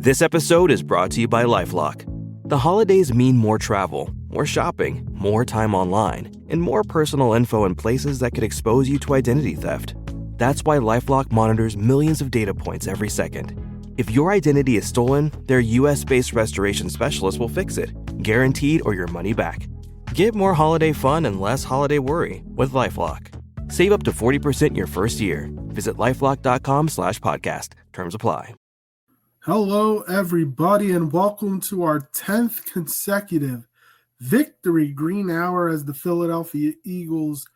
This episode is brought to you by LifeLock. The holidays mean more travel, more shopping, more time online, and more personal info in places that could expose you to identity theft. That's why LifeLock monitors millions of data points every second. If your identity is stolen, their US-based restoration specialist will fix it, guaranteed or your money back. Get more holiday fun and less holiday worry with LifeLock. Save up to 40% your first year. Visit LifeLock.com/podcast. Terms apply. Hello, everybody, and welcome to our 10th consecutive Victory Green Hour as the Philadelphia Eagles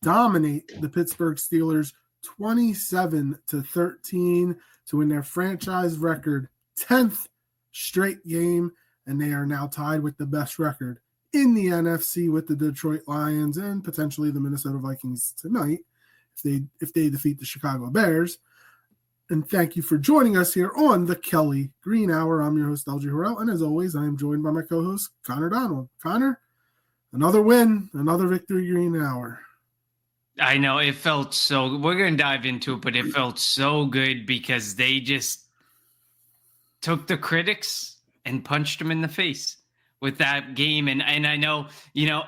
dominate the Pittsburgh Steelers 27-13 to win their franchise record 10th straight game, and they are now tied with the best record in the NFC with the Detroit Lions and potentially the Minnesota Vikings tonight if they defeat the Chicago Bears. And thank you for joining us here on the Kelly Green Hour. I'm your host, LG Harrell, and as always, I am joined by my co-host, Connor Donald. Connor, another win, another Victory Green Hour. I know, it felt so – we're going to dive into it, but it felt so good because they just took the critics and punched them in the face with that game. And I know,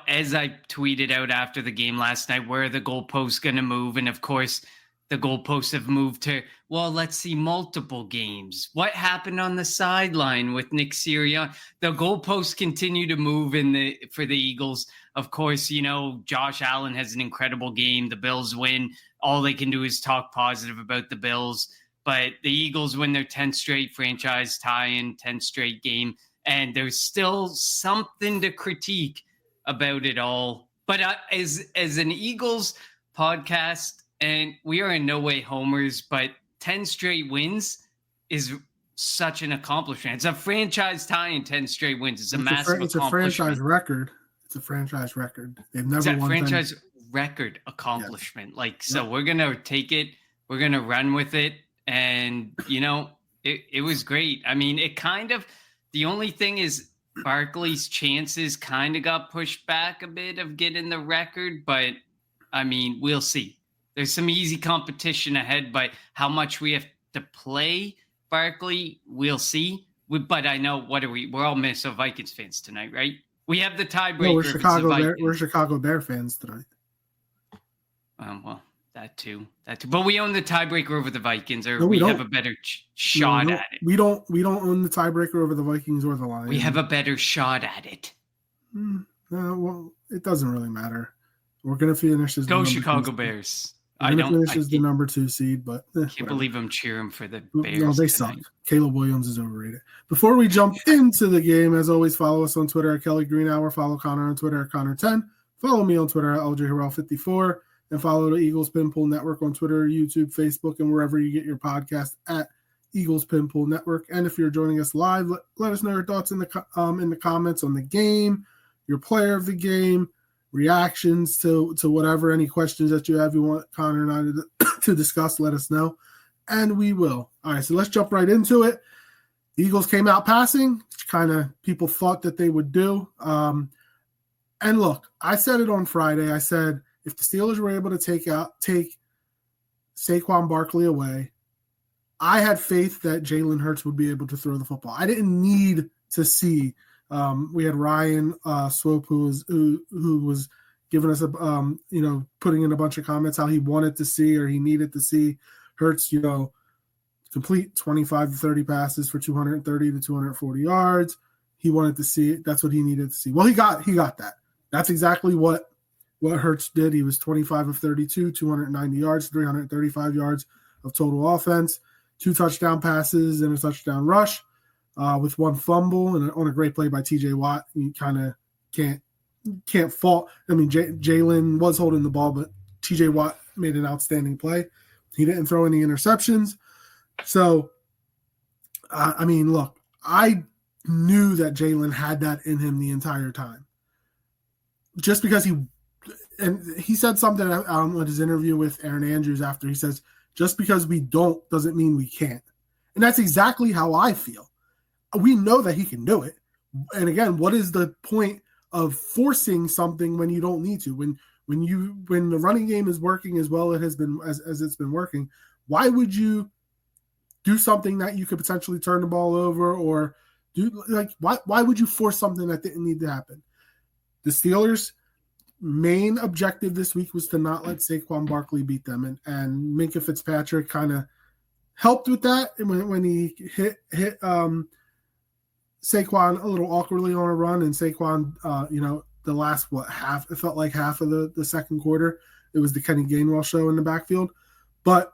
as I tweeted out after the game last night, where are the goalposts going to move? And, of course – the goalposts have moved to, well, let's see, multiple games. What happened on the sideline with Nick Sirianni? The goalposts continue to move for the Eagles. Of course, Josh Allen has an incredible game. The Bills win. All they can do is talk positive about the Bills. But the Eagles win their 10th straight franchise tie-in, 10th straight game. And there's still something to critique about it all. But as an Eagles podcast, and we are in no way homers, but 10 straight wins is such an accomplishment. It's a franchise tie in 10 straight wins. It's a massive accomplishment. It's a franchise record. It's a franchise record. They've never won. Franchise record accomplishment. Yes. So we're going to take it. We're going to run with it. And, it was great. I mean, it kind of, the only thing is Barkley's chances kind of got pushed back a bit of getting the record. But, I mean, we'll see. There's some easy competition ahead, but how much we have to play Barkley, we'll see. But I know, we're all Minnesota Vikings fans tonight, right? We have the tiebreaker. No, we're Chicago Bear fans tonight. Well, that too. But we own the tiebreaker over the Vikings, or we have a better shot at it. We don't own the tiebreaker over the Vikings or the Lions. We have a better shot at it. Well, it doesn't really matter. We're going to finish as Go Chicago Bears. I finish as the number 2 seed, but can't believe I'm cheering for the Bears. No, they suck. Caleb Williams is overrated. Before we jump into the game, as always, follow us on Twitter at Kelly Green Hour. Follow Connor on Twitter at Connor10. Follow me on Twitter at LJ54. And follow the Eagles Pinpool Network on Twitter, YouTube, Facebook, and wherever you get your podcast at Eagles Pinpool Network. And if you're joining us live, let us know your thoughts in the comments on the game, your player of the game, reactions to whatever, any questions that you have you want Connor and I to discuss, let us know, and we will. All right, so let's jump right into it. The Eagles came out passing, which kind of people thought that they would do. And look, I said it on Friday. I said if the Steelers were able to take Saquon Barkley away, I had faith that Jalen Hurts would be able to throw the football. I didn't need to see. We had Ryan Swope who was giving us putting in a bunch of comments how he wanted to see or he needed to see Hurts, complete 25 to 30 passes for 230 to 240 yards. He wanted to see it. That's what he needed to see. Well, he got that. That's exactly what Hurts did. He was 25 of 32, 290 yards, 335 yards of total offense, 2 touchdown passes and a touchdown rush. With 1 fumble and on a great play by TJ Watt. You kind of can't fault. I mean, Jalen was holding the ball, but TJ Watt made an outstanding play. He didn't throw any interceptions. So, look, I knew that Jalen had that in him the entire time. Just because he said something with his interview with Aaron Andrews after. He says, just because we don't doesn't mean we can't. And that's exactly how I feel. We know that he can do it. And again, what is the point of forcing something when you don't need to? When the running game is working as well as it's been working, why would you do something that you could potentially turn the ball over, or do like why would you force something that didn't need to happen? The Steelers' main objective this week was to not let Saquon Barkley beat them, and Minkah Fitzpatrick kind of helped with that when he hit Saquon a little awkwardly on a run, and Saquon, the last half, it felt like half of the second quarter, it was the Kenny Gainwell show in the backfield. But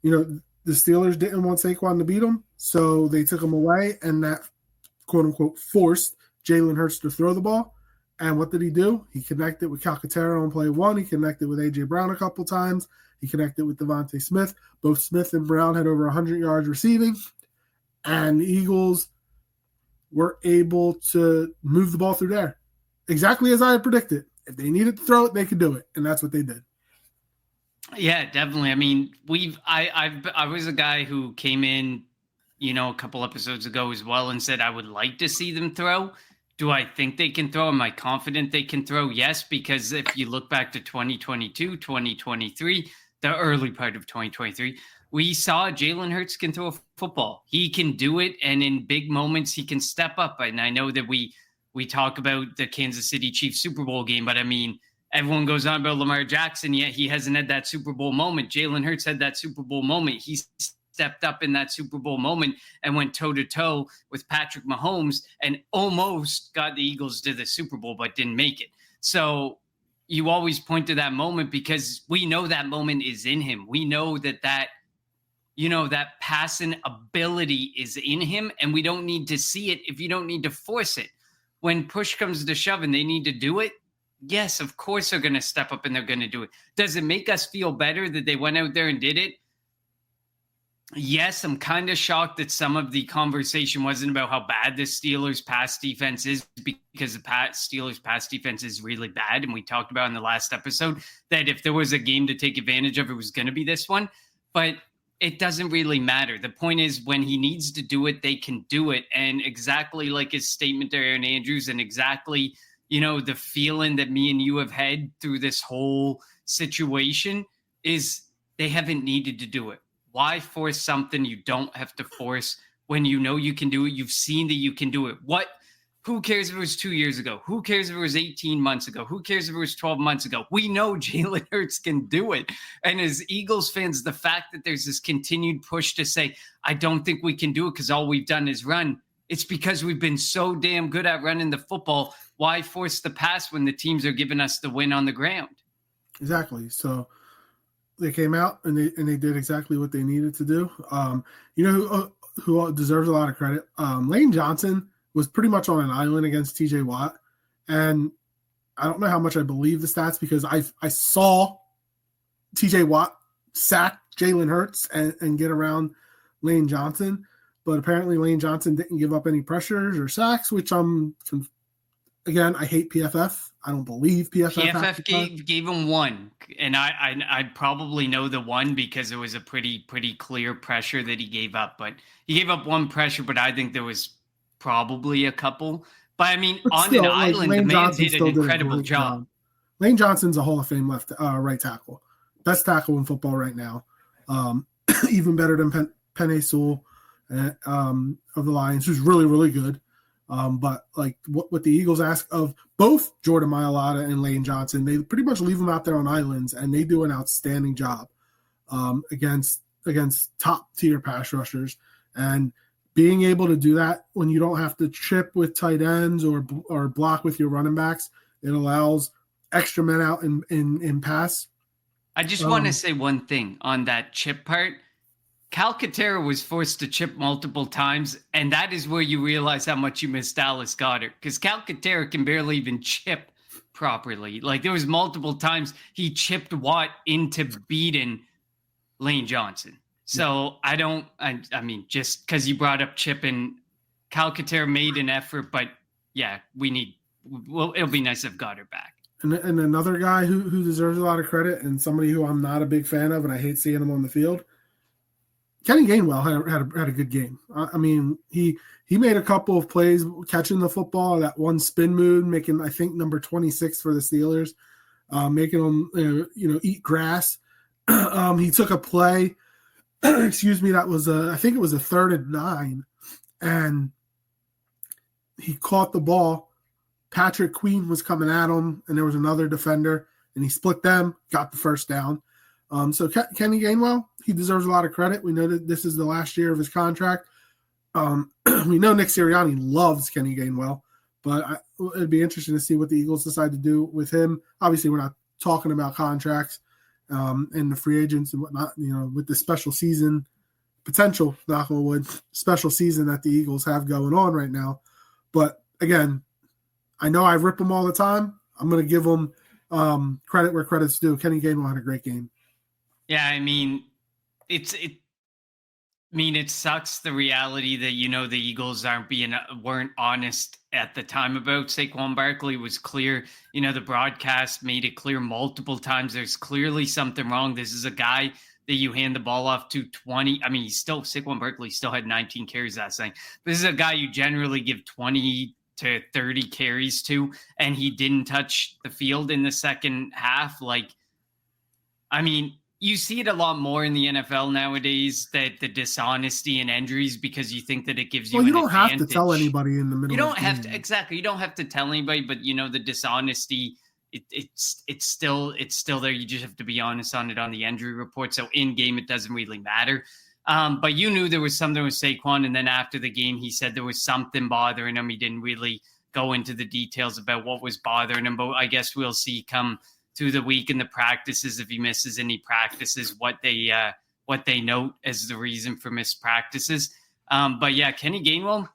the Steelers didn't want Saquon to beat him, so they took him away, and that quote unquote forced Jalen Hurts to throw the ball. And what did he do? He connected with Calcaterra on play one. He connected with A.J. Brown a couple times. He connected with Devontae Smith. Both Smith and Brown had over 100 yards receiving. And the Eagles were able to move the ball through there. Exactly as I had predicted. If they needed to throw it, they could do it. And that's what they did. Yeah, definitely. I mean, I was a guy who came in, a couple episodes ago as well and said I would like to see them throw. Do I think they can throw? Am I confident they can throw? Yes, because if you look back to 2022, 2023, the early part of 2023, we saw Jalen Hurts can throw a football. He can do it, and in big moments, he can step up. And I know that we talk about the Kansas City Chiefs Super Bowl game, but I mean, everyone goes on about Lamar Jackson, yet he hasn't had that Super Bowl moment. Jalen Hurts had that Super Bowl moment. He stepped up in that Super Bowl moment and went toe-to-toe with Patrick Mahomes and almost got the Eagles to the Super Bowl, but didn't make it. So you always point to that moment because we know that moment is in him. We know that passing ability is in him, and we don't need to see it if you don't need to force it. When push comes to shove and they need to do it, yes, of course they're going to step up and they're going to do it. Does it make us feel better that they went out there and did it? Yes, I'm kind of shocked that some of the conversation wasn't about how bad the Steelers' pass defense is, because the Steelers' pass defense is really bad. And we talked about in the last episode that if there was a game to take advantage of, it was going to be this one. But it doesn't really matter. The point is, when he needs to do it, they can do it. And exactly like his statement to Aaron Andrews, and exactly, the feeling that me and you have had through this whole situation is they haven't needed to do it. Why force something you don't have to force when you know you can do it? You've seen that you can do it. Who cares if it was 2 years ago? Who cares if it was 18 months ago? Who cares if it was 12 months ago? We know Jalen Hurts can do it. And as Eagles fans, the fact that there's this continued push to say, I don't think we can do it because all we've done is run. It's because we've been so damn good at running the football. Why force the pass when the teams are giving us the win on the ground? Exactly. So they came out and they did exactly what they needed to do. Who deserves a lot of credit? Lane Johnson was pretty much on an island against TJ Watt. And I don't know how much I believe the stats because I saw TJ Watt sack Jalen Hurts and get around Lane Johnson. But apparently Lane Johnson didn't give up any pressures or sacks, which again, I hate PFF. I don't believe PFF. PFF gave him one, and I probably know the one because it was a pretty clear pressure that he gave up. But he gave up one pressure, but I think there was probably a couple. But I mean, but on still, an island, the man did an incredible job. Lane Johnson's a Hall of Fame right tackle, best tackle in football right now, even better than Penei Sewell of the Lions, who's really, really good. But like what the Eagles ask of both Jordan Mailata and Lane Johnson, they pretty much leave them out there on islands, and they do an outstanding job against top tier pass rushers. And being able to do that when you don't have to chip with tight ends or block with your running backs, it allows extra men out in pass. I just want to say one thing on that chip part. Calcaterra was forced to chip multiple times, and that is where you realize how much you miss Dallas Goedert, because Calcaterra can barely even chip properly. Like, there was multiple times he chipped Watt into beating Lane Johnson. So I mean, just because you brought up chipping, Calcaterra made an effort, but yeah, it'll be nice if Goedert back. And another guy who deserves a lot of credit, and somebody who I'm not a big fan of, and I hate seeing him on the field, Kenny Gainwell had a good game. I mean, he made a couple of plays catching the football, that one spin move, making, I think, number 26 for the Steelers, making them eat grass. He took a play excuse me, that was I think it was a 3rd and 9, and he caught the ball. Patrick Queen was coming at him, and there was another defender, and he split them, got the first down. So Kenny Gainwell, he deserves a lot of credit. We know that this is the last year of his contract. We know Nick Sirianni loves Kenny Gainwell, but it'd be interesting to see what the Eagles decide to do with him. Obviously, we're not talking about contracts and the free agents and whatnot, with the special season potential, knock on wood, special season that the Eagles have going on right now. But again, I know I rip them all the time. I'm going to give them credit where credit's due. Kenny Gainwell had a great game. Yeah, I mean, it sucks the reality that, the Eagles weren't honest at the time about Saquon Barkley. Was clear. The broadcast made it clear multiple times. There's clearly something wrong. This is a guy that you hand the ball off to 20. I mean, Saquon Barkley still had 19 carries last night. But this is a guy you generally give 20 to 30 carries to, and he didn't touch the field in the second half. You see it a lot more in the NFL nowadays, that the dishonesty and injuries, because you think that it gives you an advantage. Well, you don't have to tell anybody in the middle. You don't have to, exactly. You don't have to tell anybody, but the dishonesty, it's still there. You just have to be honest on it on the injury report. So in game, it doesn't really matter. But you knew there was something with Saquon, and then after the game, he said there was something bothering him. He didn't really go into the details about what was bothering him, but I guess we'll see come through the week in the practices, if he misses any practices, what they note as the reason for missed practices. But yeah, Kenny Gainwell,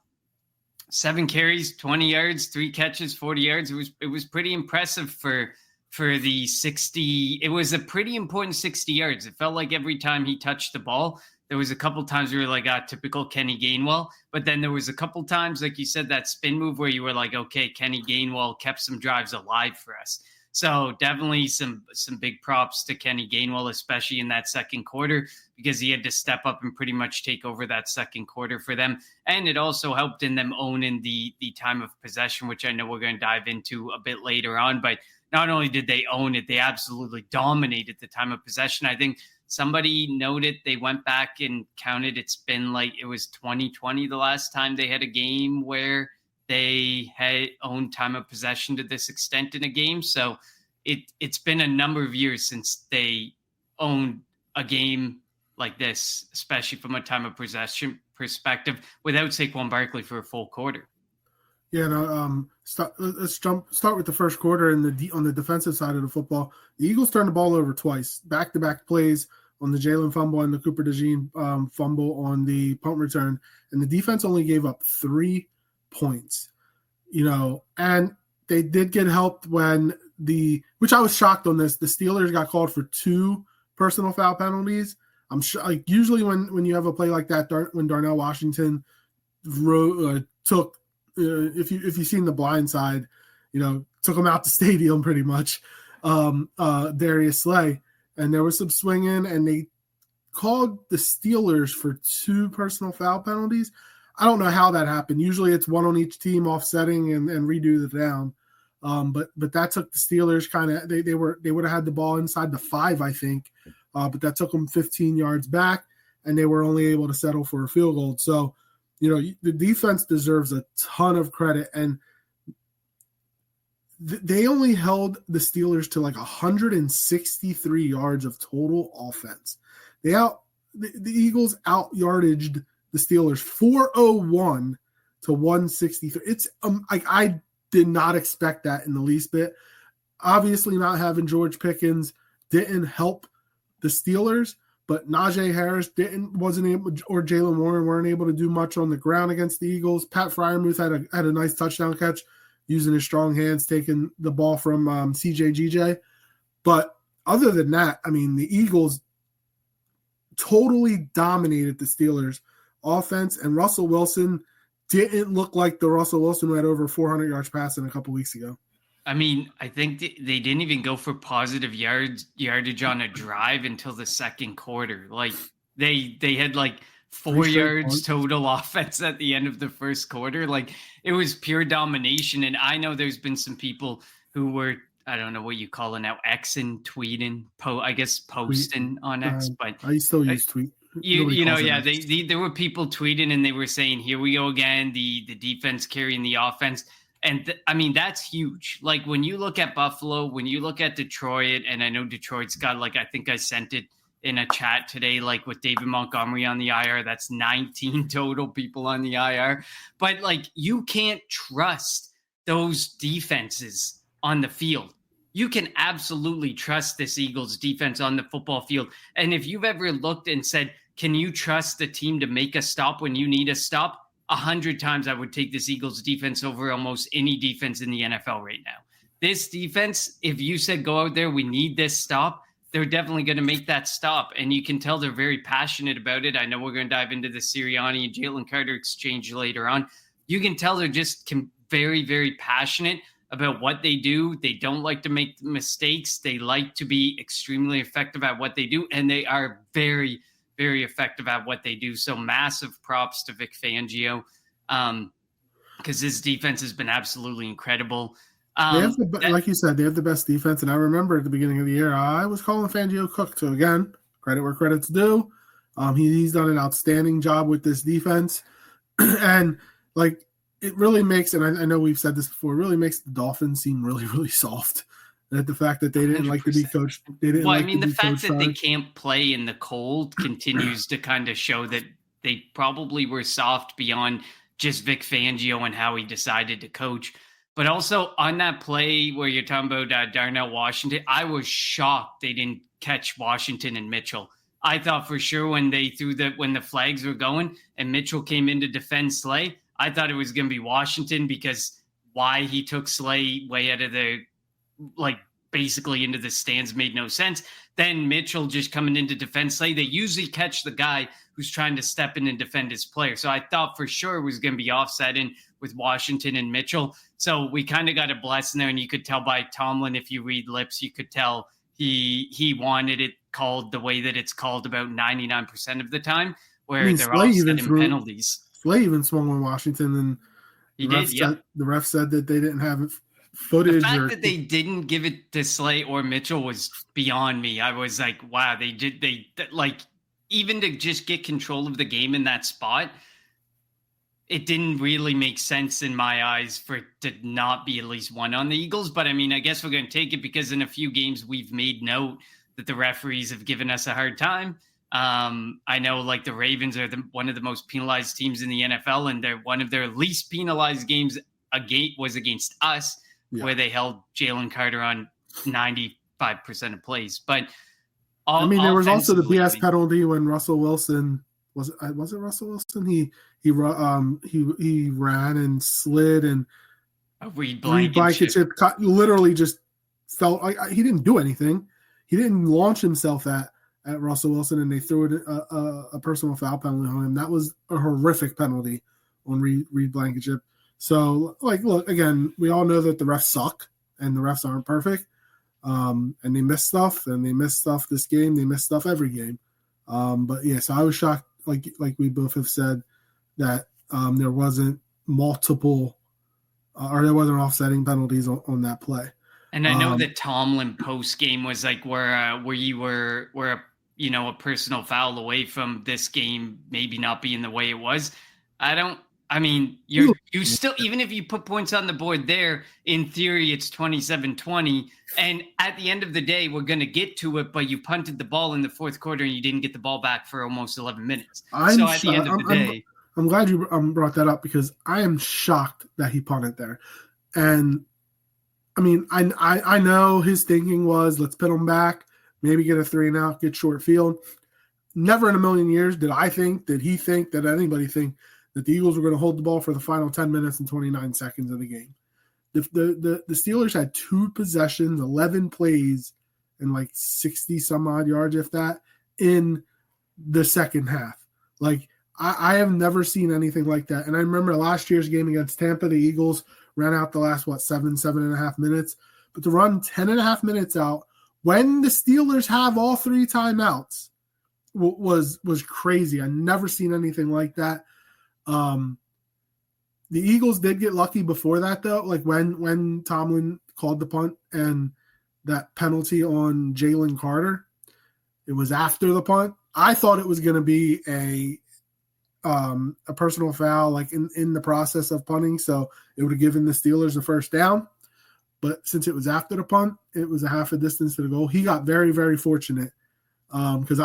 7 carries, 20 yards, 3 catches, 40 yards. It was pretty impressive for the 60. It was a pretty important 60 yards. It felt like every time he touched the ball, there was a couple times where you were like, typical Kenny Gainwell. But then there was a couple times, like you said, that spin move where you were like, okay, Kenny Gainwell kept some drives alive for us. So definitely some big props to Kenny Gainwell, especially in that second quarter, because he had to step up and pretty much take over that second quarter for them. And it also helped in them owning the time of possession, which I know we're going to dive into a bit later on. But not only did they own it, they absolutely dominated the time of possession. I think somebody noted, they went back and counted. It's been it was 2020 the last time they had a game where they had owned time of possession to this extent in a game. So it's been a number of years since they owned a game like this, especially from a time of possession perspective, without Saquon Barkley for a full quarter. Yeah, let's start with the first quarter on the defensive side of the football. The Eagles turned the ball over twice, back-to-back plays on the Jalen fumble and the Cooper DeJean fumble on the punt return, and the defense only gave up 3 points, and they did get helped when which I was shocked on this, the Steelers got called for 2 personal foul penalties. I'm sure, usually when you have a play like that, when Darnell Washington took, if you've seen The Blind Side, took him out the stadium pretty much, Darius Slay, and there was some swinging, and they called the Steelers for 2 personal foul penalties. I don't know how that happened. Usually it's one on each team offsetting and redo the down. But that took the Steelers kind of, they would have had the ball inside the 5, I think. But that took them 15 yards back, and they were only able to settle for a field goal. So, the defense deserves a ton of credit. And they only held the Steelers to 163 yards of total offense. The Eagles out-yardaged the Steelers 401 to 163. It's I did not expect that in the least bit. Obviously, not having George Pickens didn't help the Steelers, but Najee Harris wasn't able, or Jalen Warren weren't able to do much on the ground against the Eagles. Pat Freiermuth had a nice touchdown catch using his strong hands, taking the ball from CJ. But other than that, the Eagles totally dominated the Steelers offense, and Russell Wilson didn't look like the Russell Wilson who had over 400 yards passing a couple weeks ago. I think they didn't even go for positive yardage on a drive until the second quarter. They had 4 yards total offense at the end of the first quarter. It was pure domination. And I know there's been some people who were, I don't know what you call it now, Xing, tweeting, posting on X. But I still use tweet. There were people tweeting and they were saying, "Here we go again, the defense carrying the offense." And that's huge. Like when you look at Buffalo, when you look at Detroit, and I know Detroit's got, like, I think I sent it in a chat today, like with David Montgomery on the IR, that's 19 total people on the IR. But like, you can't trust those defenses on the field. You can absolutely trust this Eagles defense on the football field. And if you've ever looked and said, can you trust the team to make a stop when you need a stop? 100 times I would take this Eagles defense over almost any defense in the NFL right now. This defense, if you said go out there, we need this stop, they're definitely going to make that stop. And you can tell they're very passionate about it. I know we're going to dive into the Sirianni and Jalen Carter exchange later on. You can tell they're just very, very passionate about what they do. They don't like to make mistakes. They like to be extremely effective at what they do. And they are very, very effective at what they do. So massive props to Vic Fangio, because his defense has been absolutely incredible. Like you said, they have the best defense. And I remember at the beginning of the year, I was calling Fangio cook. So again, credit where credit's due. He's done an outstanding job with this defense. And like, it really makes, and I know we've said this before, it really makes the Dolphins seem really, really soft. That the fact that they didn't 100%. Like to be coached. The fact that they can't play in the cold continues to kind of show that they probably were soft beyond just Vic Fangio and how he decided to coach. But also on that play where you're talking about Darnell Washington, I was shocked they didn't catch Washington and Mitchell. I thought for sure when the flags were going and Mitchell came in to defend Slay, I thought it was going to be Washington, because why he took Slay way out of the, like, basically into the stands made no sense. Then Mitchell just coming in to defend Slay. They usually catch the guy who's trying to step in and defend his player. So I thought for sure it was going to be offsetting with Washington and Mitchell. So we kind of got a blessing there, and you could tell by Tomlin, if you read lips, you could tell he wanted it called the way that it's called about 99% of the time, where they're offsetting penalties. Slay even swung on Washington, and the ref said that they didn't have footage. The fact that they didn't give it to Slay or Mitchell was beyond me. I was like, wow, even to just get control of the game in that spot, it didn't really make sense in my eyes for it to not be at least one on the Eagles. But I mean, I guess we're going to take it, because in a few games we've made note that the referees have given us a hard time. I know, like, the Ravens are one of the most penalized teams in the NFL, and one of their least penalized games was against us, where they held Jalen Carter on 95% of plays. But there was also the BS penalty when Russell Wilson was it Russell Wilson? He ran and slid, and Reed Blankenship literally just felt like he didn't do anything. He didn't launch himself at Russell Wilson, and they threw it a personal foul penalty on him. That was a horrific penalty on Reed Blankenship. So, like, look, again, we all know that the refs suck and the refs aren't perfect, and they miss stuff, and they miss stuff this game. They miss stuff every game. But yeah, so I was shocked, like we both have said, that there wasn't multiple or there wasn't offsetting penalties on that play. And I know that Tomlin post game was like, where you were a personal foul away from this game maybe not being the way it was. You still, even if you put points on the board there, in theory, it's 27-20. And at the end of the day, we're going to get to it, but you punted the ball in the fourth quarter and you didn't get the ball back for almost 11 minutes. The end of the day, I'm glad you brought that up, because I am shocked that he punted there. And I mean, I know his thinking was, let's put him back, maybe get a 3-and-out, get short field. Never in a million years did he think that anybody think that the Eagles were going to hold the ball for the final 10 minutes and 29 seconds of the game. The Steelers had 2 possessions, 11 plays, and like 60 some odd yards, if that, in the second half. Like, I have never seen anything like that. And I remember last year's game against Tampa, the Eagles ran out the last, 7.5 minutes. But to run 10.5 minutes out when the Steelers have all 3 timeouts was crazy. I never seen anything like that. The Eagles did get lucky before that, though. Like when Tomlin called the punt and that penalty on Jalen Carter, it was after the punt. I thought it was going to be a personal foul, like in the process of punting, so it would have given the Steelers the first down. But since it was after the punt, it was a half a distance to the goal. He got very, very fortunate because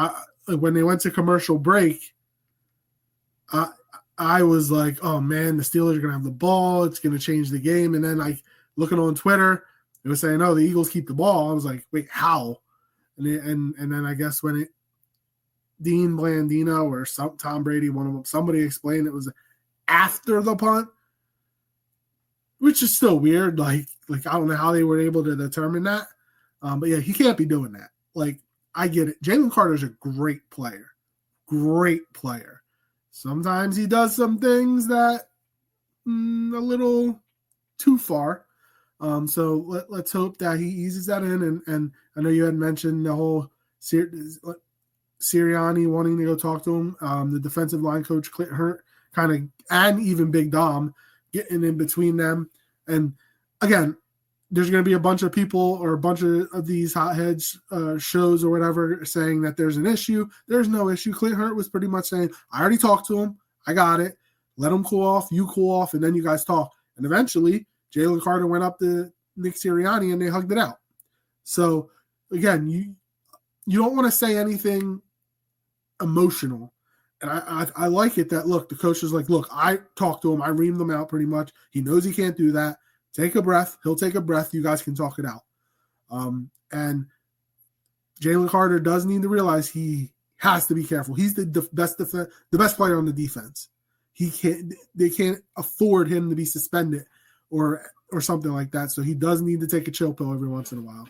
when they went to commercial break, I was like, oh man, the Steelers are going to have the ball. It's going to change the game. And then like looking on Twitter, it was saying, oh, the Eagles keep the ball. I was like, wait, how? And then I guess when Dean Blandino or Tom Brady, one of them, somebody explained it was after the punt, which is still weird. Like I don't know how they were able to determine that. But yeah, he can't be doing that. Like, I get it. Jalen Carter's a great player. Great player. Sometimes he does some things that a little too far. So let's hope that he eases that in. And I know you had mentioned the whole Sirianni wanting to go talk to him. The defensive line coach, Clint Hurt, kind of, and even Big Dom getting in between them. And again, there's going to be a bunch of people or a bunch of these hotheads shows or whatever saying that there's an issue. There's no issue. Clint Hurt was pretty much saying, I already talked to him. I got it. Let him cool off. You cool off. And then you guys talk. And eventually, Jalen Carter went up to Nick Sirianni and they hugged it out. So, again, you don't want to say anything emotional. And I like it that, look, the coach is like, look, I talked to him. I reamed him out pretty much. He knows he can't do that. Take a breath. He'll take a breath. You guys can talk it out. And Jalen Carter does need to realize he has to be careful. He's the best player on the defense. They can't afford him to be suspended or something like that. So he does need to take a chill pill every once in a while.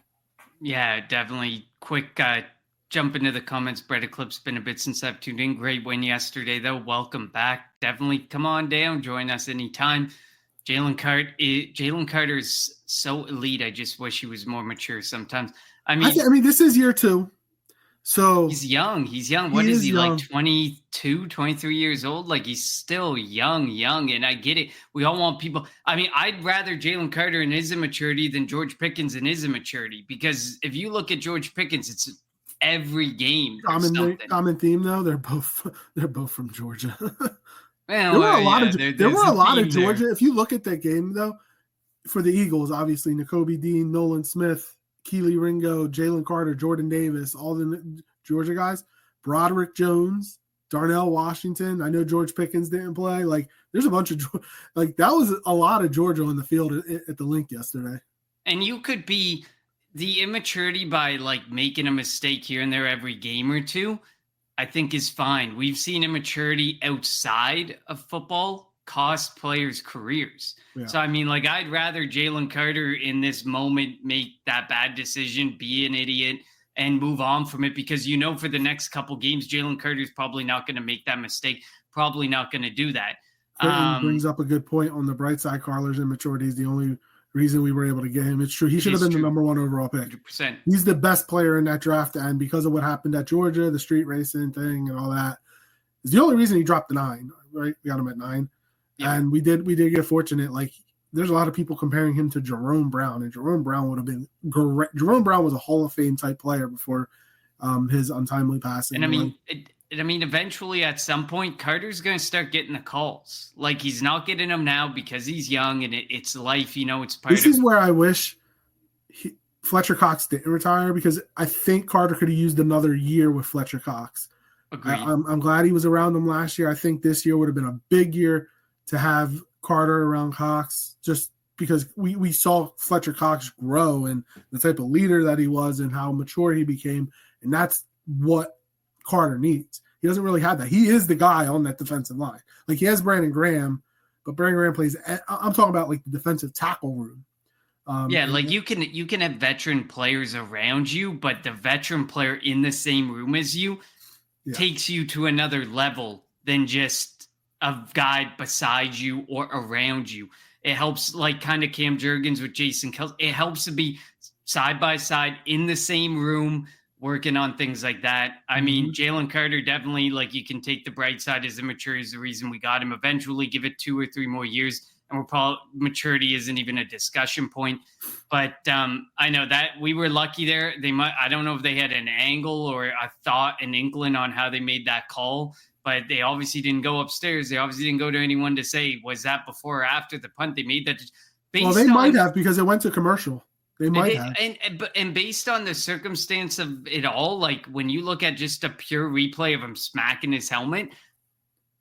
Yeah, definitely. Quick jump into the comments. Brett Eclipse, been a bit since I've tuned in. Great win yesterday, though. Welcome back. Definitely come on down. Join us anytime. Jalen Carter is so elite. I just wish he was more mature sometimes. I mean, this is year 2. So he's young. What is he, like 22, 23 years old? Like, he's still young. And I get it. We all want people. I mean, I'd rather Jalen Carter in his immaturity than George Pickens in his immaturity. Because if you look at George Pickens, it's every game. Common theme, though. They're both from Georgia. Well, there were a lot of Georgia. If you look at that game, though, for the Eagles, obviously, Nakobe Dean, Nolan Smith, Keely Ringo, Jalen Carter, Jordan Davis, all the Georgia guys, Broderick Jones, Darnell Washington. I know George Pickens didn't play. Like, there's a bunch of – like, that was a lot of Georgia on the field at the Link yesterday. And you could be the immaturity by, like, making a mistake here and there every game or two, I think is fine. We've seen immaturity outside of football cost players' careers. Yeah. So, I mean, like, I'd rather Jalen Carter in this moment make that bad decision, be an idiot, and move on from it, because for the next couple games, Jalen Carter's probably not going to make that mistake, probably not going to do that. Brings up a good point on the bright side. Carter's immaturity is the only reason we were able to get him. It's true. He should have been the number 1 overall pick. 100%. He's the best player in that draft, and because of what happened at Georgia, the street racing thing and all that, is the only reason he dropped the 9, right? We got him at 9. Yeah. And we did get fortunate. Like, there's a lot of people comparing him to Jerome Brown, and Jerome Brown would have been great. Jerome Brown was a Hall of Fame type player before his untimely passing. And I mean, eventually at some point, Carter's going to start getting the calls. Like, he's not getting them now because he's young and it's life, it's part of it. This is where I wish Fletcher Cox didn't retire, because I think Carter could have used another year with Fletcher Cox. Agreed. I'm glad he was around him last year. I think this year would have been a big year to have Carter around Cox, just because we saw Fletcher Cox grow and the type of leader that he was and how mature he became. And that's what Carter needs. He doesn't really have that. He is the guy on that defensive line. Like, he has Brandon Graham, but Brandon Graham plays – I'm talking about, like, the defensive tackle room. Like, you can have veteran players around you, but the veteran player in the same room as you takes you to another level than just a guy beside you or around you. It helps, like, kind of Cam Jurgens with Jason Kelce. It helps to be side by side in the same room, working on things like that. I mean, Jalen Carter definitely, like, you can take the bright side as immature is the reason we got him. Eventually give it 2 or 3 more years and maturity isn't even a discussion point. But I know that we were lucky there. I don't know if they had an angle or a thought, an inkling on how they made that call, but they obviously didn't go upstairs. They obviously didn't go to anyone to say, was that before or after the punt? They made that. Well, they might have, because it went to commercial. They might have. And based on the circumstance of it all, like when you look at just a pure replay of him smacking his helmet,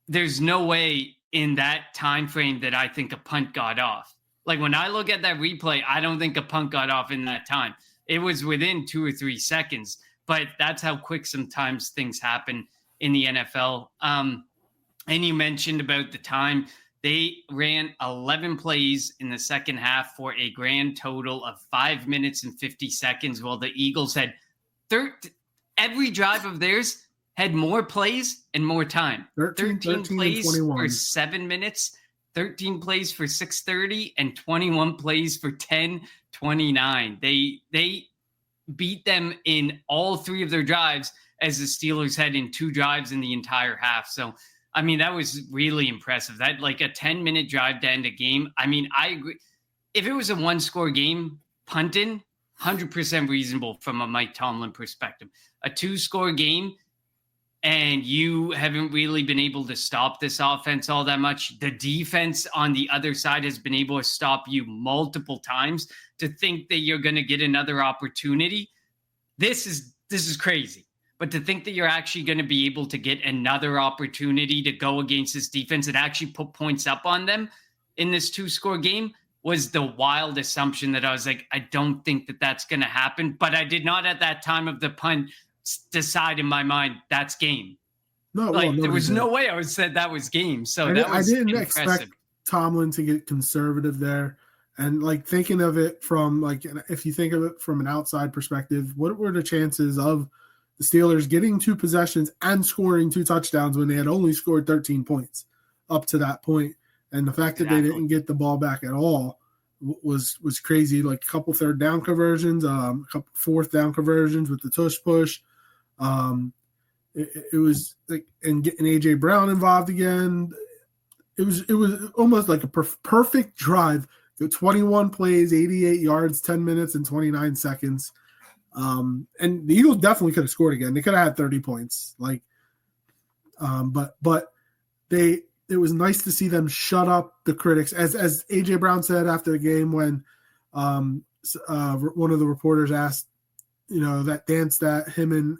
there's no way in that time frame that I think a punt got off. Like when I look at that replay, I don't think a punt got off in that time. It was within 2 or 3 seconds, but that's how quick sometimes things happen in the NFL. And you mentioned about the time. They ran 11 plays in the second half for a grand total of 5 minutes and 50 seconds, while the Eagles had every drive of theirs had more plays and more time. 13 plays for 7 minutes, 13 plays for 6:30, and 21 plays for 10:29. They beat them in all 3 of their drives, as the Steelers had in 2 drives in the entire half. So, I mean, that was really impressive. That like a 10-minute drive to end a game. I mean, I agree. If it was a 1-score game, punting, 100% reasonable from a Mike Tomlin perspective. A 2-score game, and you haven't really been able to stop this offense all that much. The defense on the other side has been able to stop you multiple times. To think that you're going to get another opportunity, this is crazy. But to think that you're actually going to be able to get another opportunity to go against this defense and actually put points up on them in this 2-score game was the wild assumption that I was like, I don't think that that's going to happen. But I did not at that time of the punt decide in my mind that's game. No, there was no way I would said that was game. So I didn't impressive. Expect Tomlin to get conservative there. And like thinking of it from like, if you think of it from an outside perspective, what were the chances of the Steelers getting 2 possessions and scoring 2 touchdowns when they had only scored 13 points up to that point? And the fact that they didn't get the ball back at all was crazy. Like a couple 3rd down conversions, a couple 4th down conversions with the tush push. It was like, and getting AJ Brown involved again. It was almost like a perfect drive. 21 plays, 88 yards, 10 minutes and 29 seconds. And the Eagles definitely could have scored again. They could have had 30 points. Like, but it was nice to see them shut up the critics. As AJ Brown said after the game, when one of the reporters asked, that dance that him and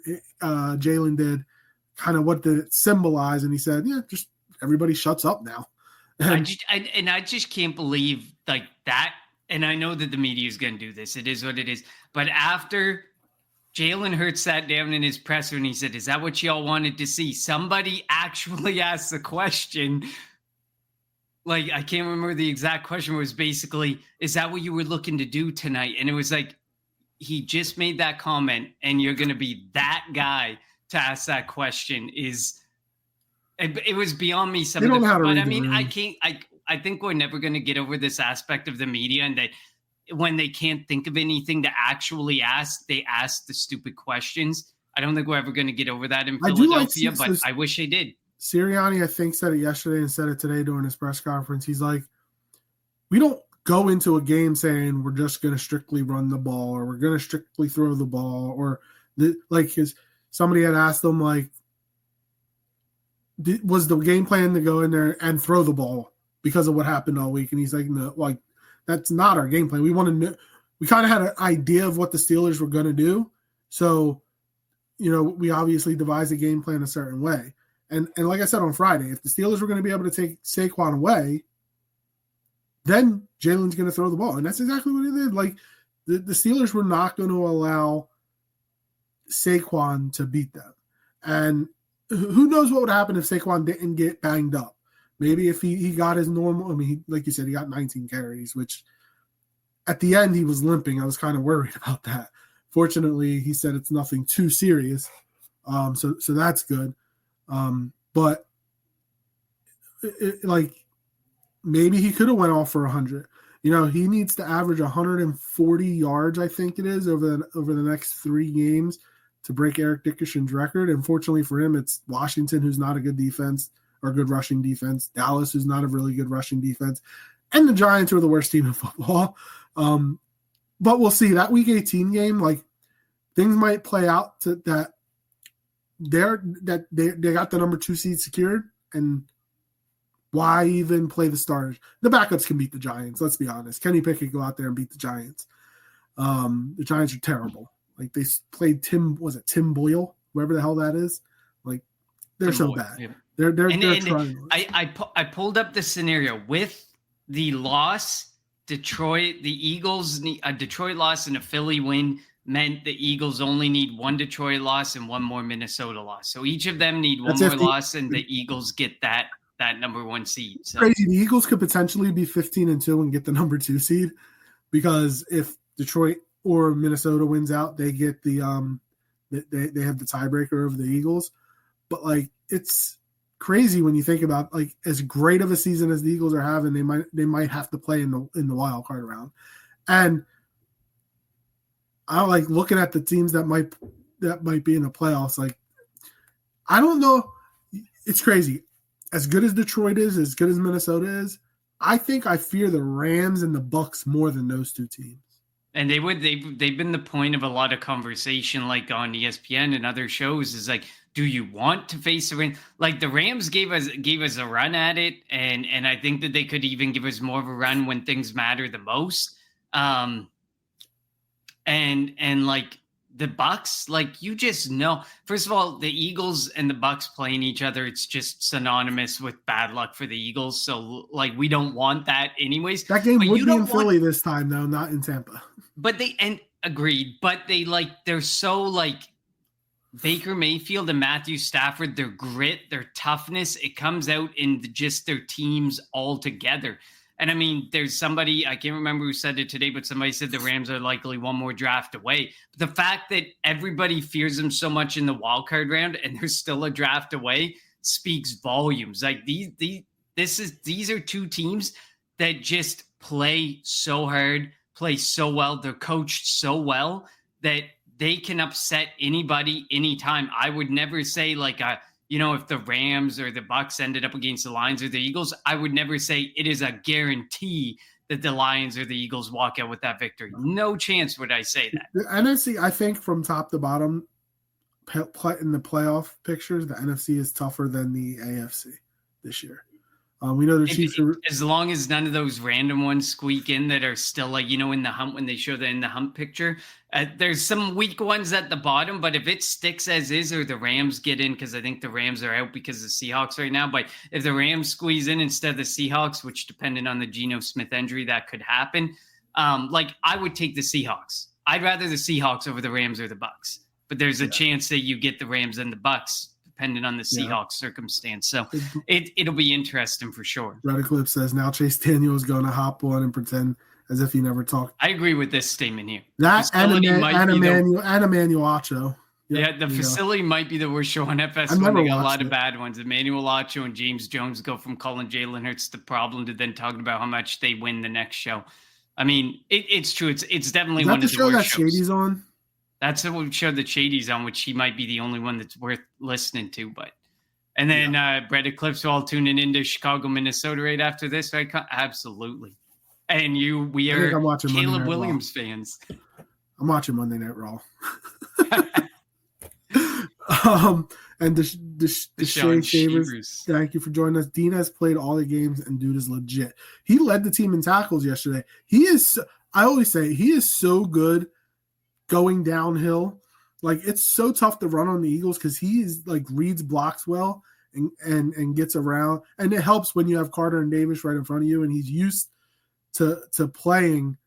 Jalen did, kind of what did it symbolize? And he said, yeah, just everybody shuts up now. I just can't believe like that. And I know that the media is going to do this. It is what it is. But after Jalen Hurts sat down in his presser and he said, is that what y'all wanted to see? Somebody actually asked the question. Like, I can't remember the exact question. It was basically, is that what you were looking to do tonight? And it was like, he just made that comment and you're going to be that guy to ask that question. It was beyond me. But I mean, I think we're never going to get over this aspect of the media, and that when they can't think of anything to actually ask, they ask the stupid questions. I don't think we're ever going to get over that in Philadelphia, but I wish they did. Sirianni, I think, said it yesterday and said it today during his press conference. He's like, we don't go into a game saying we're just going to strictly run the ball or we're going to strictly throw the ball, or somebody had asked him, like, was the game plan to go in there and throw the ball because of what happened all week? And he's like, no, like, that's not our game plan. We want to know. We kind of had an idea of what the Steelers were going to do. So, we obviously devised a game plan a certain way. And like I said on Friday, if the Steelers were going to be able to take Saquon away, then Jalen's going to throw the ball. And that's exactly what he did. Like, the Steelers were not going to allow Saquon to beat them. And who knows what would happen if Saquon didn't get banged up. Maybe if he got his normal, like you said, he got 19 carries, which at the end he was limping. I was kind of worried about that. Fortunately, he said it's nothing too serious. So that's good. But maybe he could have went off for 100. He needs to average 140 yards, I think it is, over the next 3 games to break Eric Dickerson's record. Unfortunately for him, it's Washington, who's not a good defense or good rushing defense. Dallas, who's not a really good rushing defense. And the Giants are the worst team in football. But we'll see. That Week 18 game, like, things might play out to that they got the number 2 seed secured, and why even play the starters? The backups can beat the Giants, let's be honest. Kenny Pickett could go out there and beat the Giants. The Giants are terrible. Like, they played Tim Boyle, whoever the hell that is. Like, they're so bad. Yeah. They're trying. I pulled up the scenario with the loss. Detroit, the Eagles, a Detroit loss and a Philly win meant the Eagles only need one Detroit loss and one more Minnesota loss. So each of them need one more loss, and the Eagles get that number 1 seed. So crazy. The Eagles could potentially be 15-2 and get the number 2 seed, because if Detroit or Minnesota wins out, they get the they have the tiebreaker of the Eagles. But like, it's crazy when you think about, like, as great of a season as the Eagles are having, they might have to play in the wild card round. And I like looking at the teams that might be in the playoffs. Like, I don't know. It's crazy. As good as Detroit is, as good as Minnesota is, I fear the Rams and the Bucks more than those 2 teams. And they've been the point of a lot of conversation, like on ESPN and other shows, is like, do you want to face the Rams? Like, the Rams gave us a run at it, and I think that they could even give us more of a run when things matter the most. And like the Bucks, like, you just know. First of all, the Eagles and the Bucks playing each other, it's just synonymous with bad luck for the Eagles. So, like, we don't want that anyways. That game would be in Philly this time, though, not in Tampa. But agreed. But they're so, like, Baker Mayfield and Matthew Stafford, their grit, their toughness, it comes out in just their teams all together. And I mean, there's somebody, I can't remember who said it today, but somebody said the Rams are likely one more draft away. But the fact that everybody fears them so much in the wild card round and they're still a draft away speaks volumes. Like, these are 2 teams that just play so hard, play so well. They're coached so well that they can upset anybody anytime. I would never say, like, if the Rams or the Bucks ended up against the Lions or the Eagles, I would never say it is a guarantee that the Lions or the Eagles walk out with that victory. No chance would I say that. The NFC, I think, from top to bottom, in the playoff pictures, the NFC is tougher than the AFC this year. We know the Chiefs are, as long as none of those random ones squeak in that are still, like, in the hump, when they show the in the hump picture. There's some weak ones at the bottom, but if it sticks as is, or the Rams get in, because I think the Rams are out because of the Seahawks right now. But if the Rams squeeze in instead of the Seahawks, which, depending on the Geno Smith injury, that could happen. I would take the Seahawks. I'd rather the Seahawks over the Rams or the Bucks. But there's a chance that you get the Rams and the Bucks, depending on the Seahawks circumstance. So it'll be interesting for sure. Red Eclipse says, now Chase Daniel is going to hop on and pretend as if he never talked. I agree with this statement here. That and Emmanuel Acho. Yeah, the facility might be the worst show on FS1. They got a lot of bad ones. Emmanuel Acho and James Jones go from calling Jalen Hurts the problem to then talking about how much they win the next show. I mean, it's true. It's definitely one of the worst shows. Shady's on? That's the show that Shady's on, which he might be the only one that's worth listening to. And then Brett Eclipse all tuning into Chicago, Minnesota right after this, right? Absolutely. And we are Caleb Williams fans. I'm watching Monday Night Raw. And the Shay Shavers, thank you for joining us. Dean has played all the games, and dude is legit. He led the team in tackles yesterday. I always say, he is so good going downhill. Like, it's so tough to run on the Eagles because he is, like, reads blocks well and gets around. And it helps when you have Carter and Davis right in front of you, and he's used to playing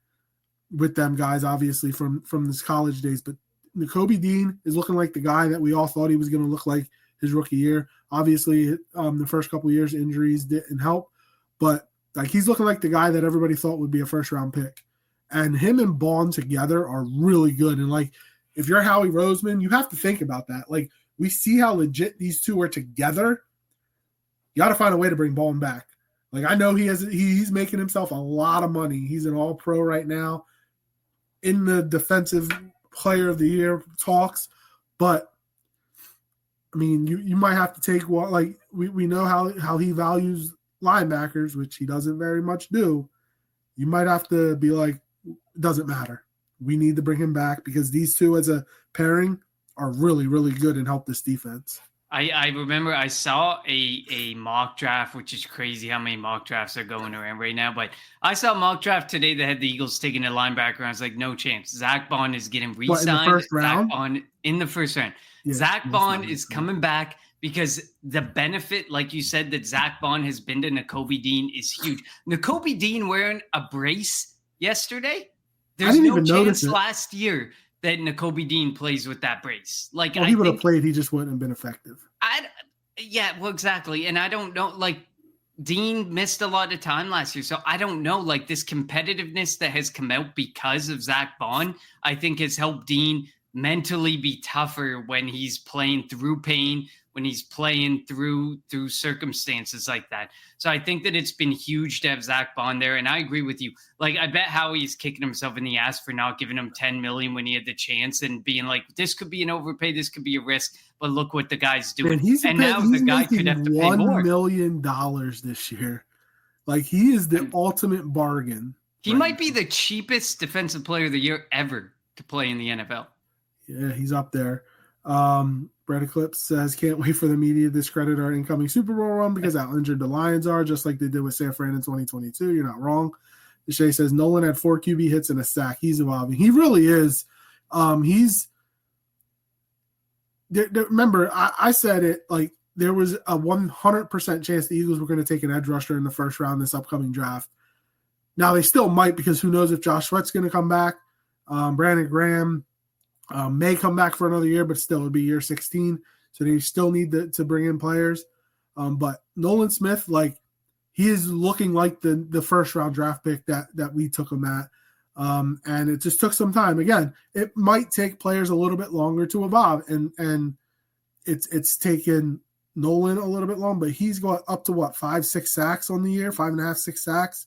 with them guys, obviously, from his college days. But Nakobe Dean is looking like the guy that we all thought he was going to look like his rookie year. Obviously, the first couple of years, injuries didn't help. But, like, he's looking like the guy that everybody thought would be a first-round pick. And him and Bond together are really good. And, like, if you're Howie Roseman, you have to think about that. Like, we see how legit these two are together. You got to find a way to bring Bond back. Like, I know he's making himself a lot of money. He's an all-pro right now in the defensive player of the year talks. But, I mean, you might have to take what, like, we know how he values linebackers, which he doesn't very much do. you might have to be like, doesn't matter. We need to bring him back because these two as a pairing are really, really good and help this defense. I remember I saw a mock draft, which is crazy how many mock drafts are going around right now. But I saw a mock draft today that had the Eagles taking a linebacker. And I was like, no chance. Zach Bond is getting re-signed. In the first round? Zach Bond in the first round. Yeah, Zach Bond is coming back because the benefit, like you said, that Zach Bond has been to Nakobe Dean is huge. Nakobe Dean wearing a brace yesterday. There's no chance last year that Nakobe Dean plays with that brace. Like, he would have played. He just wouldn't have been effective. Yeah, well, exactly. And I don't know, like, Dean missed a lot of time last year. So I don't know, like, this competitiveness that has come out because of Zach Bond, I think has helped Dean mentally be tougher when he's playing through pain, when he's playing through circumstances like that. So I think that it's been huge to have Zach Bond there. And I agree with you. Like, I bet Howie's kicking himself in the ass for not giving him $10 million when he had the chance and being like, this could be an overpay, this could be a risk, but look what the guy's doing. And now the guy could have to pay more. $1 million this year. Like, he is the ultimate bargain. He might be the cheapest defensive player of the year ever to play in the NFL. Yeah, he's up there. Brett Eclipse says, can't wait for the media to discredit our incoming Super Bowl run because how injured the Lions are, just like they did with San Fran in 2022. You're not wrong. Deshae says, Nolan had 4 QB hits and a sack. He's evolving. He really is. Remember, I said it, like, there was a 100% chance the Eagles were going to take an edge rusher in the first round this upcoming draft. Now, they still might because who knows if Josh Sweat's going to come back. Brandon Graham may come back for another year, but still it'd be year 16. So they still need to bring in players. But Nolan Smith, like, he is looking like the first round draft pick that we took him at. And it just took some time. Again, it might take players a little bit longer to evolve. And it's taken Nolan a little bit long, but he's got up to 5-6 sacks on the year, 5.5, 6 sacks.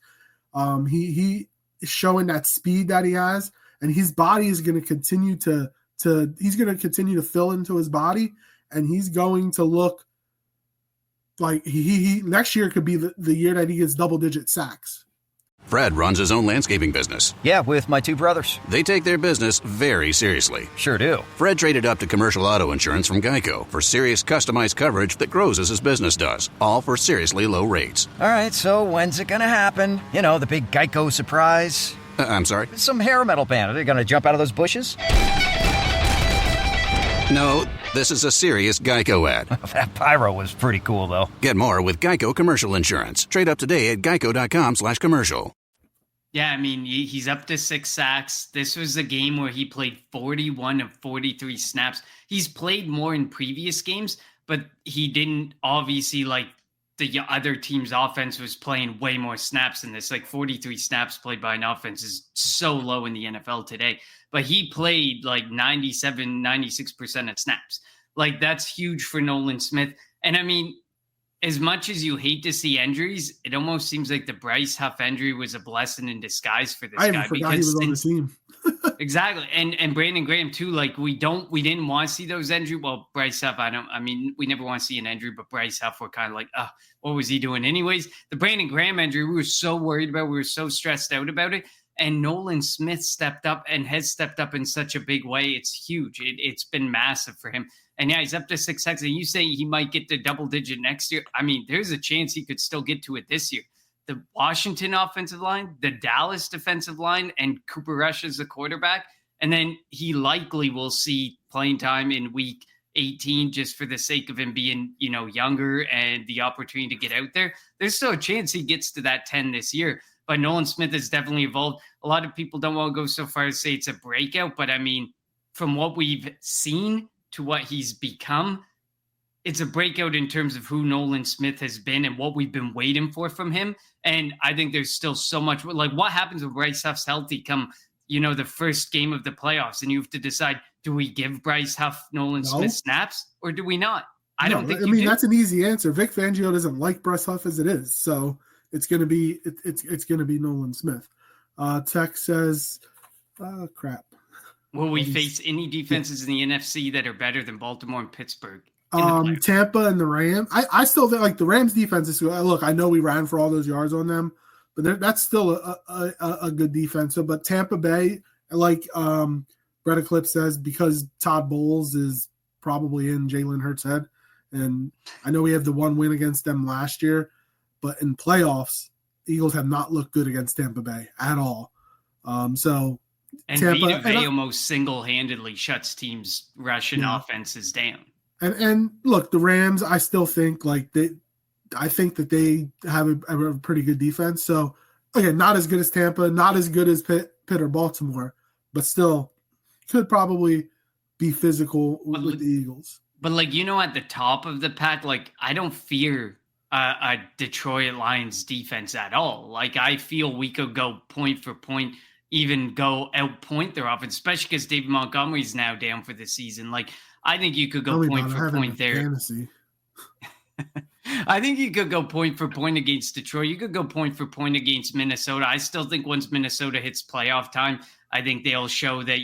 He is showing that speed that he has. And his body is going to continue to fill into his body, and he's going to look like he next year could be the year that he gets double-digit sacks. Fred runs his own landscaping business. Yeah, with my 2 brothers. They take their business very seriously. Sure do. Fred traded up to commercial auto insurance from Geico for serious customized coverage that grows as his business does, all for seriously low rates. All right, so when's it going to happen? You know, the big Geico surprise. I'm sorry? Some hair metal band. Are they going to jump out of those bushes? No, this is a serious Geico ad. That pyro was pretty cool, though. Get more with Geico Commercial Insurance. Trade up today at geico.com/commercial. Yeah, I mean, he's up to 6 sacks. This was a game where he played 41 of 43 snaps. He's played more in previous games, but he didn't obviously, like, the other team's offense was playing way more snaps than this. Like 43 snaps played by an offense is so low in the NFL today. But he played like 97, 96% of snaps. Like, that's huge for Nolan Smith. And I mean, as much as you hate to see injuries, it almost seems like the Bryce Huff injury was a blessing in disguise for this guy. I forgot he was on the team. Exactly. And Brandon Graham too. Like, we didn't want to see those injuries. Well, Bryce Huff, we never want to see an injury, but Bryce Huff, we're kind of like, what was he doing anyways? The Brandon Graham injury, we were so worried about, we were so stressed out about it. And Nolan Smith stepped up and has stepped up in such a big way. It's huge. It's been massive for him. And yeah, he's up to 6 sacks. And you say he might get to double digit next year. I mean, there's a chance he could still get to it this year. The Washington offensive line, the Dallas defensive line, and Cooper Rush as the quarterback. And then he likely will see playing time in week 18 just for the sake of him being, younger and the opportunity to get out there. There's still a chance he gets to that 10 this year. But Nolan Smith has definitely evolved. A lot of people don't want to go so far as say it's a breakout. But I mean, from what we've seen to what he's become, it's a breakout in terms of who Nolan Smith has been and what we've been waiting for from him. And I think there's still so much, like, what happens when Bryce Huff's healthy come, the first game of the playoffs, and you have to decide, do we give Bryce Huff Nolan Smith snaps or do we not? I don't think that's an easy answer. Vic Fangio doesn't like Bryce Huff as it is. So it's going to be, it's going to be Nolan Smith. Tech says, crap. Will we face any defenses in the NFC that are better than Baltimore and Pittsburgh? Tampa and the Rams. I still think, like, the Rams defense is, look, I know we ran for all those yards on them, but that's still a good defense. So, but Tampa Bay, like Brett Eclipse says, because Todd Bowles is probably in Jalen Hurts' head, and I know we have the one win against them last year, but in playoffs, Eagles have not looked good against Tampa Bay at all. So and Tampa, Vita Vea almost single-handedly shuts teams' Russian offenses down. And look, the Rams, I still think I think that they have a pretty good defense. So again, not as good as Tampa, not as good as Pitt or Baltimore, but still could probably be physical with the Eagles. But at the top of the pack, I don't fear a Detroit Lions defense at all. I feel we could go point for point, even go outpoint their offense, especially because David Montgomery's now down for the season. I think you could go point for point there. Fantasy. I think you could go point for point against Detroit. You could go point for point against Minnesota. I still think once Minnesota hits playoff time, I think they'll show that,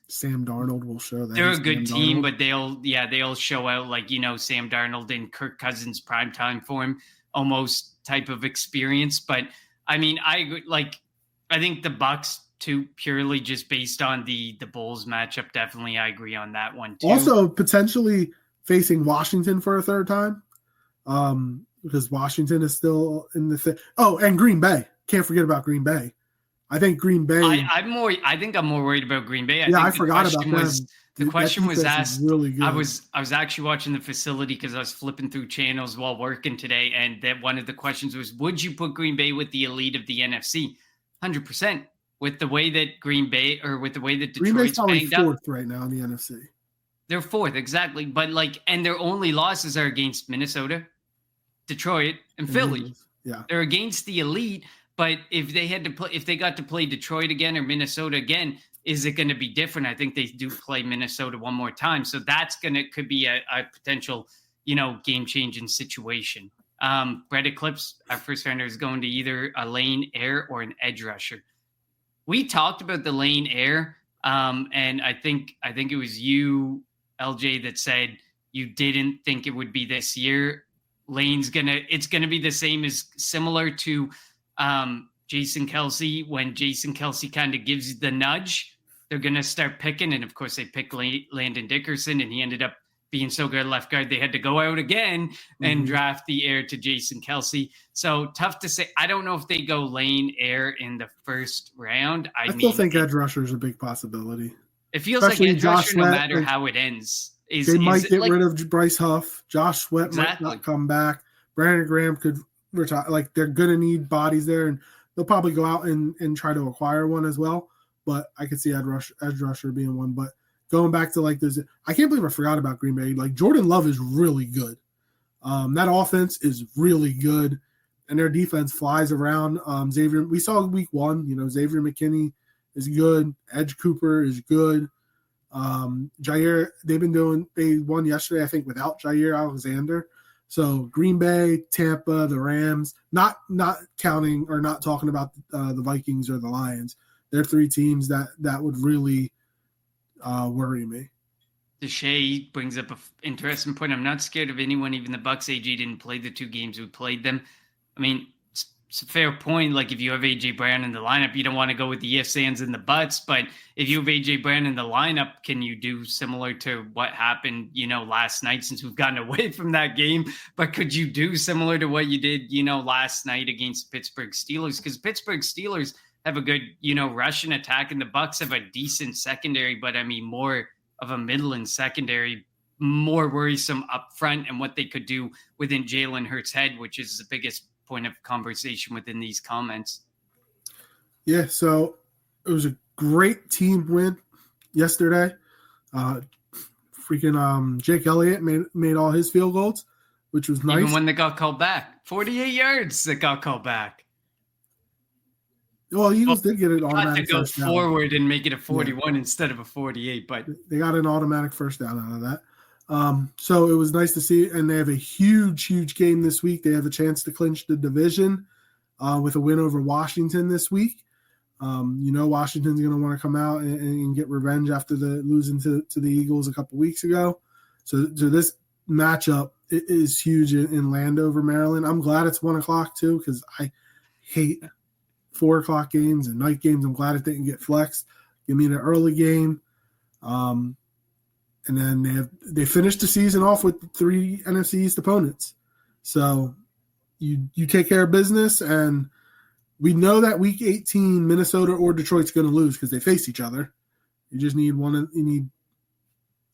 Sam Darnold will show that. They're a good team, but they'll show out Sam Darnold and Kirk Cousins primetime form, almost type of experience. But I think the Bucs too, purely just based on the Bulls matchup. Definitely, I agree on that one too. Also, potentially facing Washington for a third time, because Washington is still in the and Green Bay. Can't forget about Green Bay. I think Green Bay. I think I'm more worried about Green Bay. I forgot about them. The question was asked. Really good. I was actually watching the facility because I was flipping through channels while working today, and that one of the questions was, would you put Green Bay with the elite of the NFC? 100%. With the way that Green Bay or with the way that Detroit's Green Bay's probably banged fourth up, right now in the NFC. They're fourth, exactly. But and their only losses are against Minnesota, Detroit, and Philly. Yeah, they're against the elite. But if they got to play Detroit again or Minnesota again, is it going to be different? I think they do play Minnesota one more time, so could be a potential, game-changing situation. Brett Eclipse, our first rounder, is going to either a lane air or an edge rusher. We talked about the lane air, and I think it was you, LJ, that said you didn't think it would be this year. It's gonna be the same as similar to Jason Kelce. When Jason Kelce kind of gives the nudge, they're gonna start picking, and of course they picked Landon Dickerson, and he ended up being so good at left guard, they had to go out again and draft the heir to Jason Kelce. So tough to say. I don't know if they go lane air in the first round. I still think edge rusher is a big possibility. It feels especially like edge rusher, no matter how it ends. They might get rid of Bryce Huff. Josh Sweat might not come back. Brandon Graham could retire. They're going to need bodies there, and they'll probably go out and try to acquire one as well. But I could see edge rusher being one. But going back to I can't believe I forgot about Green Bay. Jordan Love is really good. That offense is really good, and their defense flies around. Xavier, we saw week one. Xavier McKinney is good. Edge Cooper is good. Jair, they won yesterday, I think, without Jair Alexander. So Green Bay, Tampa, the Rams, not counting or not talking about the Vikings or the Lions. They're three teams that would really worry me. Deshae brings up an interesting point. I'm not scared of anyone, even the Bucs. AJ didn't play the two games we played them. I mean, it's a fair point. If you have AJ Brown in the lineup, you don't want to go with the ifs, ands, and the buts. But if you have AJ Brown in the lineup, can you do similar to what happened, last night, since we've gotten away from that game? But could you do similar to what you did, last night against Pittsburgh Steelers? Because Pittsburgh Steelers have a good, Russian attack, and the Bucs have a decent secondary, but more of a Midland secondary, more worrisome up front, and what they could do within Jalen Hurts' head, which is the biggest point of conversation within these comments. Yeah, so it was a great team win yesterday. Jake Elliott made all his field goals, which was nice. Even when they got called back. 48 yards that got called back. Well, Eagles did get an automatic to go first down. Forward and make it a 41 instead of a 48, but they got an automatic first down out of that. So it was nice to see, and they have a huge game this week. They have a chance to clinch the division with a win over Washington this week. Washington's going to want to come out and get revenge after the losing to the Eagles a couple weeks ago. So this matchup is huge in Landover, Maryland. I'm glad it's 1:00 too, because I hate 4:00 games and night games. I'm glad it didn't get flexed. Give me an early game. And then they finished the season off with 3 NFC East opponents. So you take care of business, and we know that week 18, Minnesota or Detroit's going to lose because they face each other. You just need one. You need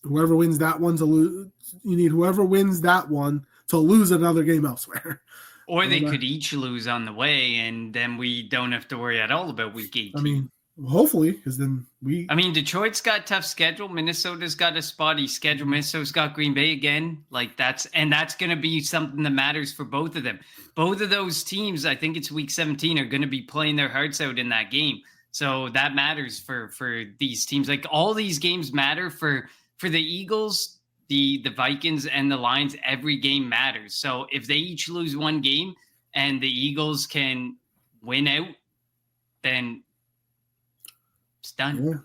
whoever wins that one to lose. You need whoever wins that one to lose another game elsewhere. Or they could each lose on the way, and then we don't have to worry at all about week 18. I mean, hopefully, because then Detroit's got a tough schedule. Minnesota's got a spotty schedule. Minnesota's got Green Bay again. That's going to be something that matters for both of them. Both of those teams, I think it's week 17, are going to be playing their hearts out in that game. So that matters for these teams. Like, all these games matter for the Eagles, the Vikings, and the Lions. Every game matters. So if they each lose one game and the Eagles can win out, then it's done.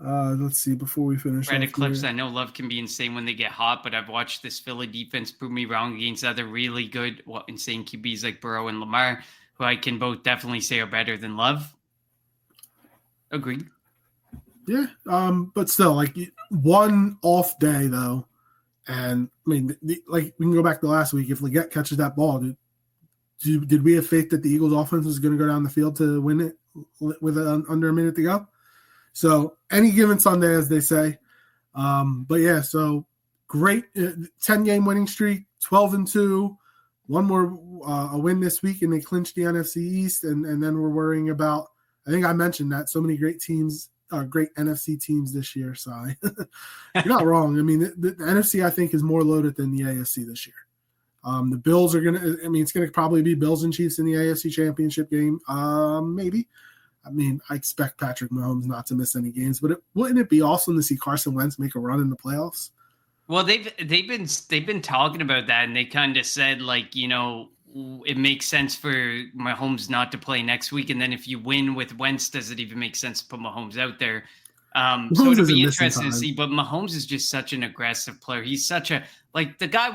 Yeah. Let's see, before we finish. Red Eclipse, I know Love can be insane when they get hot, but I've watched this Philly defense prove me wrong against other really good, insane QBs like Burrow and Lamar, who I can both definitely say are better than Love. Agreed. Yeah, but still, like, one off day, though, and, I mean, like, we can go back to last week. If Leggett catches that ball, did we have faith that the Eagles' offense was going to go down the field to win it with under a minute to go? So, any given Sunday, as they say. But, yeah, so great 10-game winning streak, 12-2, one more a win this week, and they clinched the NFC East, and then we're worrying about, I think I mentioned that, so many great teams, great NFC teams this year. So you're not wrong. I mean, the NFC, I think, is more loaded than the AFC this year. The Bills are going to – I mean, it's going to probably be Bills and Chiefs in the AFC Championship game. Maybe. I mean, I expect Patrick Mahomes not to miss any games, but wouldn't it be awesome to see Carson Wentz make a run in the playoffs? Well, they've been talking about that, and they kind of said, like, you know, it makes sense for Mahomes not to play next week. And then if you win with Wentz, does it even make sense to put Mahomes out there? So it'll be interesting to see. But Mahomes is just such an aggressive player. He's such a, like, the guy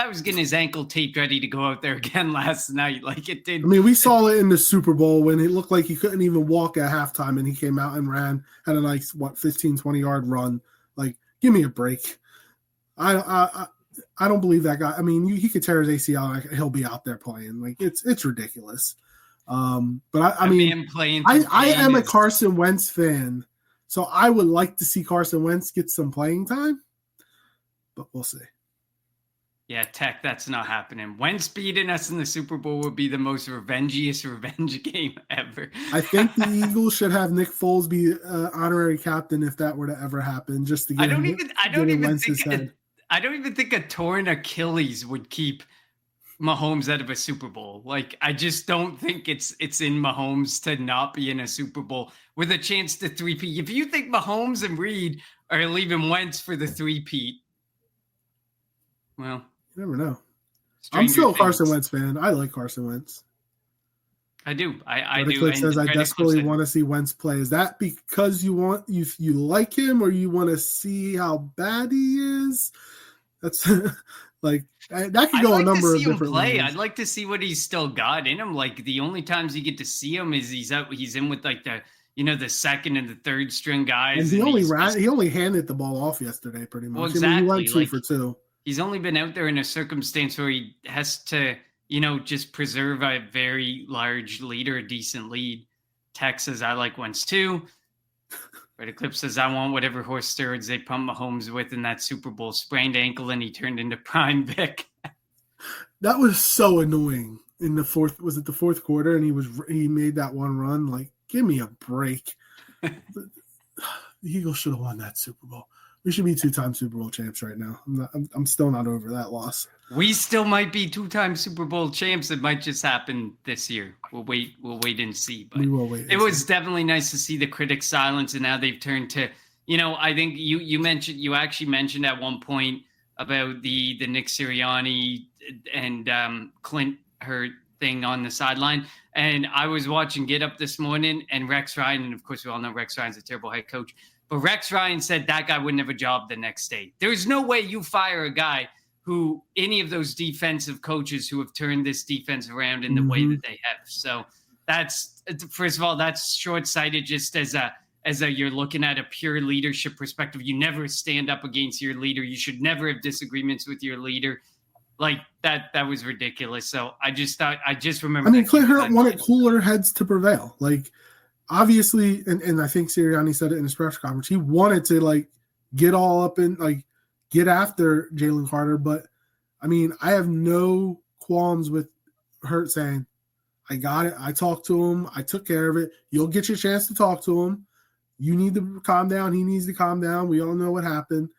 was getting his ankle taped ready to go out there again last night. Like, it did. I mean, we saw it in the Super Bowl when it looked like he couldn't even walk at halftime, and he came out and ran, had a nice, 15, 20-yard run. Like, give me a break. I don't believe that guy. I mean, he could tear his ACL. He'll be out there playing. Like, it's ridiculous. But I mean, I am a Carson Wentz fan, so I would like to see Carson Wentz get some playing time, but we'll see. Yeah, Tech, that's not happening. Wentz beating us in the Super Bowl would be the most revengiest revenge game ever. I think the Eagles should have Nick Foles be honorary captain if that were to ever happen. Just to get I don't even think a torn Achilles would keep Mahomes out of a Super Bowl. Like, I just don't think it's in Mahomes to not be in a Super Bowl with a chance to three-peat. If you think Mahomes and Reed are leaving Wentz for the three-peat, well, you never know. I'm still a Carson Wentz fan. I like Carson Wentz. I do. I do. Eclipse says I desperately want to see Wentz play. Is that because you like him, or you want to see how bad he is? That's like that could go a number of different ways. I'd like to see what he's still got in him. Like, the only times you get to see him is he's in with, like, the second and the third string guys. And he only handed the ball off yesterday, pretty much. Well, exactly. I mean, he went 2 for 2. He's only been out there in a circumstance where he has to, just preserve a very large lead or a decent lead. Tech says, I like Wentz too. Red Eclipse says, I want whatever horse steroids they pump Mahomes with in that Super Bowl. Sprained ankle and he turned into Prime Vic. That was so annoying in the fourth. Was it the fourth quarter? And he made that one run. Like, give me a break. The Eagles should have won that Super Bowl. We should be 2-time Super Bowl champs right now. I'm still not over that loss. We still might be 2-time Super Bowl champs. It might just happen this year. We'll wait and see. But we will wait. It was definitely nice to see the critics silence, and now they've turned to, I think you actually mentioned at one point about the Nick Sirianni and Clint Hurt thing on the sideline. And I was watching Get Up this morning, and Rex Ryan, and of course we all know Rex Ryan's a terrible head coach, but Rex Ryan said that guy wouldn't have a job the next day. There's no way you fire a guy who any of those defensive coaches who have turned this defense around in the way that they have. So that's first of all, that's short-sighted. Just as a you're looking at a pure leadership perspective. You never stand up against your leader. You should never have disagreements with your leader. Like that was ridiculous. So I just remember. I mean, Clint Hurt wanted cooler heads to prevail. Like, obviously, and I think Sirianni said it in his press conference, he wanted to like get all up and like get after Jalen Carter. But I mean, I have no qualms with Hurt saying, I got it. I talked to him. I took care of it. You'll get your chance to talk to him. You need to calm down. He needs to calm down. We all know what happened.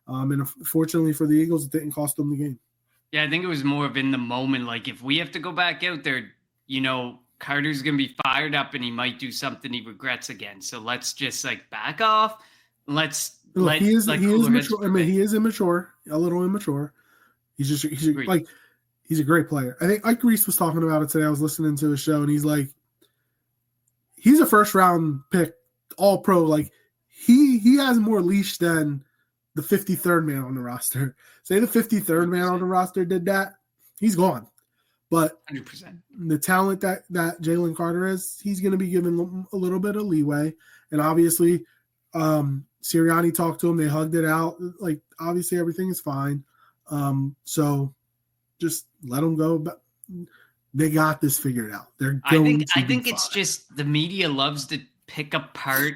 And fortunately for the Eagles, it didn't cost them the game. Yeah, I think it was more of in the moment. Like, if we have to go back out there, you know, Carter's going to be fired up and he might do something he regrets again. So let's just like back off. He is immature. I mean, he is immature, a little immature. He's a great player. I think Ike Reese was talking about it today. I was listening to his show and he's like, he's a first round pick, all pro. Like he has more leash than the 53rd man on the roster. Say the 53rd man on the roster did that, he's gone. But 100%. The talent that Jalen Carter is, he's going to be given a little bit of leeway. And obviously, Sirianni talked to him. They hugged it out. Like, obviously, everything is fine. So just let them go. But they got this figured out. I think it's just the media loves to pick apart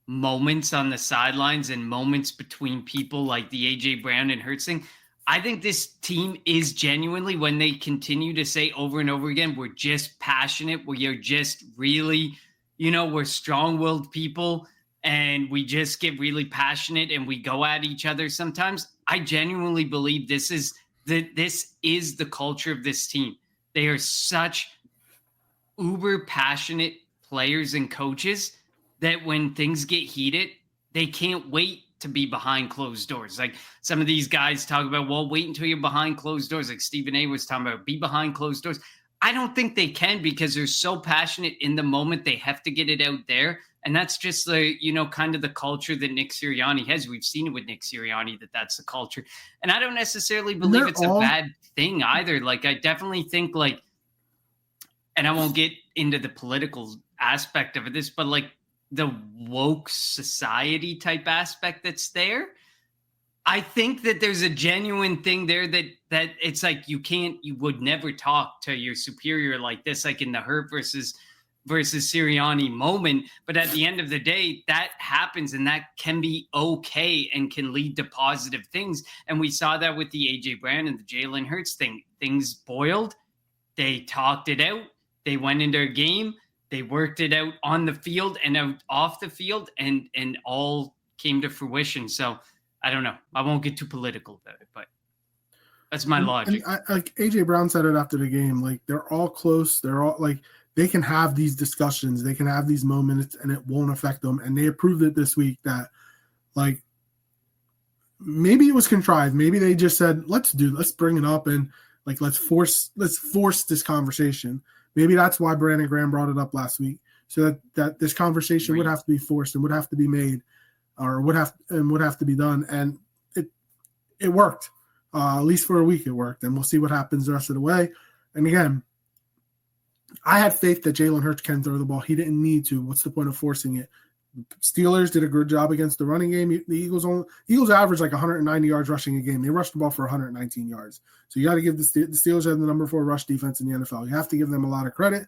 moments on the sidelines and moments between people, like the A.J. Brown and Hurts thing. I think this team is genuinely, when they continue to say over and over again, we're just passionate. We are just really, we're strong-willed people and we just get really passionate and we go at each other sometimes. I genuinely believe this is the culture of this team. They are such uber passionate players and coaches that when things get heated, they can't wait to be behind closed doors. Like some of these guys talk about, well, wait until you're behind closed doors. Like Stephen A was talking about, be behind closed doors. I don't think they can, because they're so passionate in the moment. They have to get it out there. And that's just the, kind of the culture that Nick Sirianni has. We've seen it with Nick Sirianni, that's the culture. And I don't necessarily believe it's a bad thing either. Like, I definitely think and I won't get into the political aspect of this, but like the woke society type aspect that's there, I think that there's a genuine thing there that it's like you would never talk to your superior like this, like in the Hurt versus Sirianni moment. But at the end of the day, that happens and that can be okay and can lead to positive things. And we saw that with the A.J. Brown and the Jalen Hurts thing. Things boiled. They talked it out. They went into a game. They worked it out on the field and out off the field, and all came to fruition. So I don't know. I won't get too political about it, but that's my logic. Like AJ Brown said it after the game, like they're all close. They're all like, they can have these discussions. They can have these moments and it won't affect them. And they proved it this week that like, maybe it was contrived. Maybe they just said, let's bring it up. And like, let's force this conversation. Maybe that's why Brandon Graham brought it up last week, so that this conversation would have to be forced and would have to be made, or would have to be done. And it worked. At least for a week, it worked, and we'll see what happens the rest of the way. And again, I had faith that Jalen Hurts can throw the ball. He didn't need to. What's the point of forcing it? Steelers did a good job against the running game. The Eagles averaged like 190 yards rushing a game. They rushed the ball for 119 yards. So you got to give the Steelers have the number 4 rush defense in the NFL. You have to give them a lot of credit.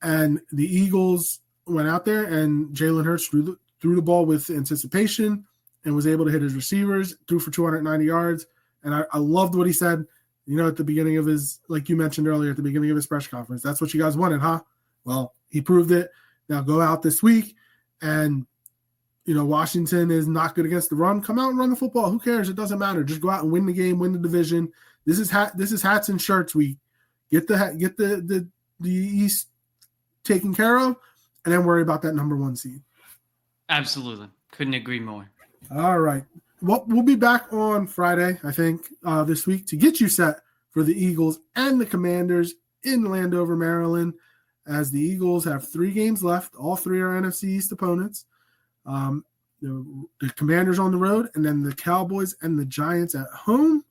And the Eagles went out there and Jalen Hurts threw the ball with anticipation and was able to hit his receivers, threw for 290 yards. And I loved what he said, at the beginning of his, like you mentioned earlier, at the beginning of his press conference. That's what you guys wanted, huh? Well, he proved it. Now go out this week. And, Washington is not good against the run. Come out and run the football. Who cares? It doesn't matter. Just go out and win the game, win the division. This is hats and shirts week. Get the East taken care of, and then worry about that number 1 seed. Absolutely. Couldn't agree more. All right. Well, we'll be back on Friday, I think, this week to get you set for the Eagles and the Commanders in Landover, Maryland, as the Eagles have 3 games left. All 3 are NFC East opponents. The Commanders on the road, and then the Cowboys and the Giants at home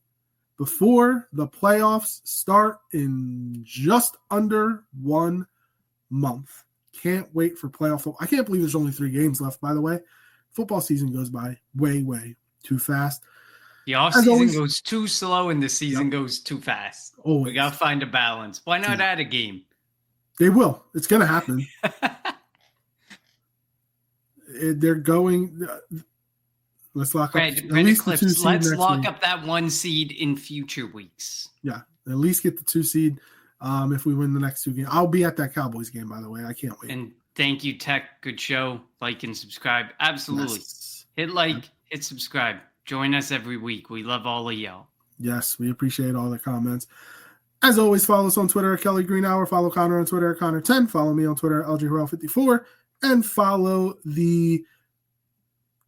before the playoffs start in just under 1 month. Can't wait for playoff football. I can't believe there's only 3 games left, by the way. Football season goes by way, way too fast. The offseason goes too slow and the season goes too fast. Always. We got to find a balance. Why not add a game? They will. It's going to happen. They're going. Let's lock up. Let's lock up that 1 seed in future weeks. Yeah, at least get the 2 seed if we win the next 2 games. I'll be at that Cowboys game, by the way. I can't wait. And thank you, Tech. Good show. Like and subscribe. Absolutely. Yes. Hit like, hit subscribe. Join us every week. We love all of y'all. Yes, we appreciate all the comments. As always, follow us on Twitter at Kelly Green Hour. Follow Connor on Twitter at Connor10. Follow me on Twitter at LGHorrell54. And follow the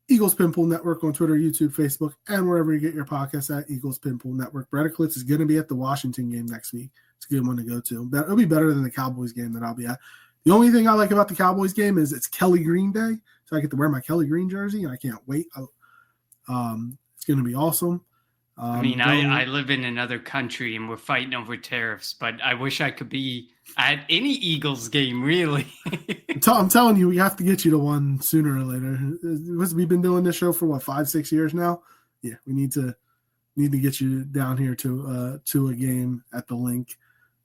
Eagles Pinpool Network on Twitter, YouTube, Facebook, and wherever you get your podcasts at Eagles Pinpool Network. Brett Eclipse is going to be at the Washington game next week. It's a good one to go to. It'll be better than the Cowboys game that I'll be at. The only thing I like about the Cowboys game is it's Kelly Green Day, so I get to wear my Kelly Green jersey, and I can't wait. It's going to be awesome. I live in another country, and we're fighting over tariffs, but I wish I could be at any Eagles game, really. I'm telling you, we have to get you to one sooner or later. We've been doing this show for, 5-6 years now? Yeah, we need to get you down here to a game at the Link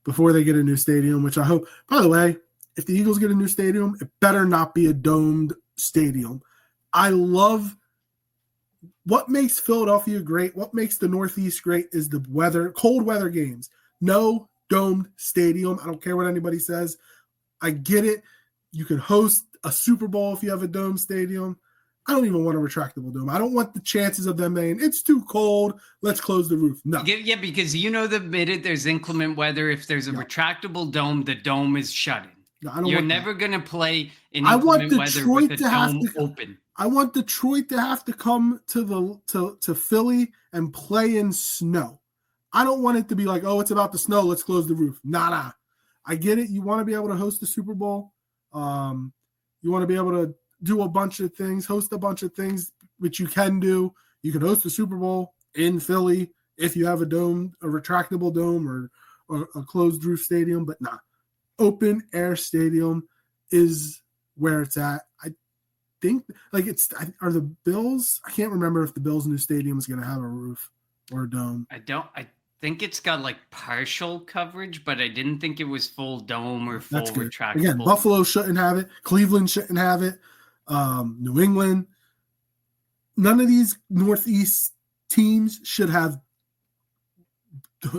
before they get a new stadium, which I hope. By the way, if the Eagles get a new stadium, it better not be a domed stadium. I love what makes Philadelphia great, what makes the Northeast great is the weather, cold weather games. No domed stadium. I don't care what anybody says. I get it. You can host a Super Bowl if you have a dome stadium. I don't even want a retractable dome. I don't want the chances of them saying, it's too cold, let's close the roof. No. Yeah, because the minute there's inclement weather, if there's a retractable dome, the dome is shut in. No, You're never going to play in inclement weather with a dome open. I want Detroit to have to come to Philly and play in snow. I don't want it to be like, oh, it's about to snow, let's close the roof. Nah. I get it. You want to be able to host the Super Bowl. You want to be able to do a bunch of things, host a bunch of things, which you can do. You can host the Super Bowl in Philly if you have a dome, a retractable dome or a closed roof stadium, but nah. Open air stadium is where it's at. I think are the Bills? I can't remember if the Bills' new stadium is going to have a roof or a dome. I think it's got partial coverage, but I didn't think it was full dome or full retractable. Again, Buffalo shouldn't have it. Cleveland shouldn't have it. New England. None of these Northeast teams should have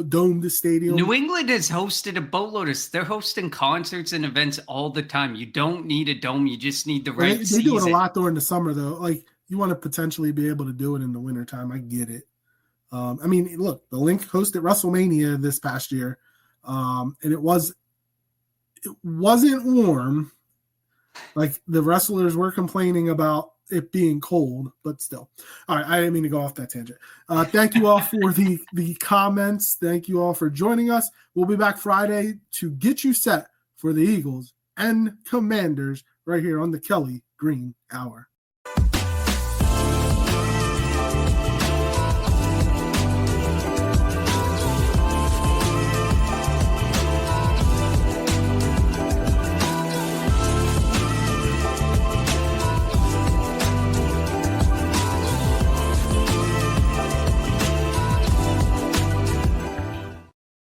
domed the stadium. New England has hosted a boatload of. They're hosting concerts and events all the time. You don't need a dome. You just need the right season. They do it a lot during the summer, though. Like, you want to potentially be able to do it in the wintertime. I get it. Look, the Link hosted WrestleMania this past year, and it wasn't warm. Like, the wrestlers were complaining about it being cold, but still. All right, I didn't mean to go off that tangent. Thank you all for the comments. Thank you all for joining us. We'll be back Friday to get you set for the Eagles and Commanders right here on the Kelly Green Hour.